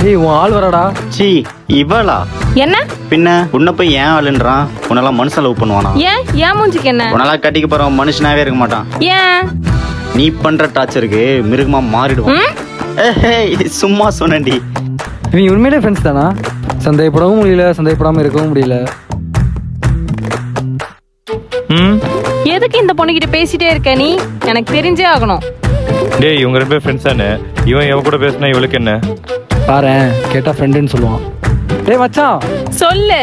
ஏய் உன் ஆள் வரடா. சி இவளா? என்ன பின்ன உன்னை போய் ஏன் ஆளுன்றான்? உன்னெல்லாம் மனுஷன் லவ் பண்ணுவானா? ஏன் மூஞ்சிக்கு என்ன? உன்னெல்லாம் கட்டிக்க போறவன் மனுஷனாவே இருக்க மாட்டான். ஏன் நீ பண்ற டார்ச்சருக்கு மிருகமா மாறிடுவான். சும்மா சொன்னேன்டி. இவங்க உண்மையிலே ஃப்ரெண்ட்ஸ் தானா? சந்தேகப்படவும் முடியல, சந்தேகப்படாம இருக்கவும் முடியல. எதுக்கு இந்த பொண்ணுகிட்ட பேசிட்டே இருக்க நீ? எனக்கு தெரிஞ்சே ஆகணும். டேய் இவங்க 2 பேரும் ஃப்ரெண்ட்ஸ் தானே. இவன் எவ கூட பேசினா இவளுக்கு என்ன? பாரேன், கேட்டா ஃப்ரெண்டுன்னு சொல்லுவான். டேய் மச்சான் சொல்லு.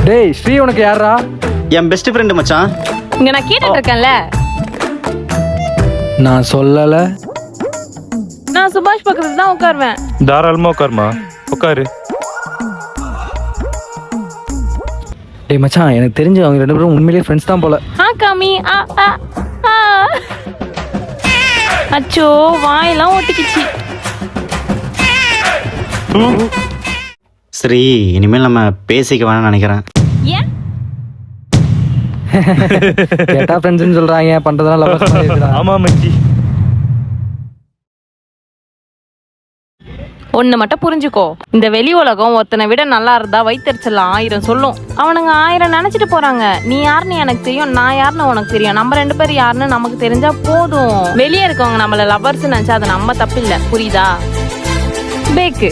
டேய் ஸ்ரீ உனக்கு யாரா? என் பெஸ்ட் ஃப்ரெண்டு மச்சான். இங்க நான் கேட்டுட்டு இருக்கேன்ல. நான் சொல்லல. நான் சுபாஷ் பக்கத்துல தான் உட்காருவேன். தாராளமா உட்காருமா, உட்காரு. டேய் மச்சான், எனக்கு தெரிஞ்சு அவங்க 2 பேரும் உண்மையிலேயே ஃப்ரெண்ட்ஸ் தான் போல. காமி அச்சோ வாயெல்லாம் ஒட்டிக்கிச்சு. சரி, இனிமேல் நம்ம பேசிக்க வேணாம்னு நினைக்கிறேன். ஏன் கேட்டா ஃப்ரெண்ட்ஸ்னு சொல்றாங்க, பண்றதெல்லாம் லவர்ஸ் மாதிரி இருக்குடா. ஆமா மச்சி. ஒண்ணு மட்டும் புரிஞ்சுக்கோ, இந்த வெளி உலகம் ஒருத்தனை விட நல்லா இருந்தா வயிற்றுச்சல் 1000 சொல்லும். அவனுங்க 1000 நினைச்சிட்டு போறாங்க. நீ யாருன்னு எனக்கு தெரியும், நான் யாருன்னு உனக்கு தெரியும். நம்ம 2 பேரும் யாருன்னு நமக்கு தெரிஞ்சா போதும். வெளியே இருக்கவங்க நம்மள லவர்ஸ் நினைச்சா அது நம்ம தப்பு இல்ல, புரியுதா? பேக்கு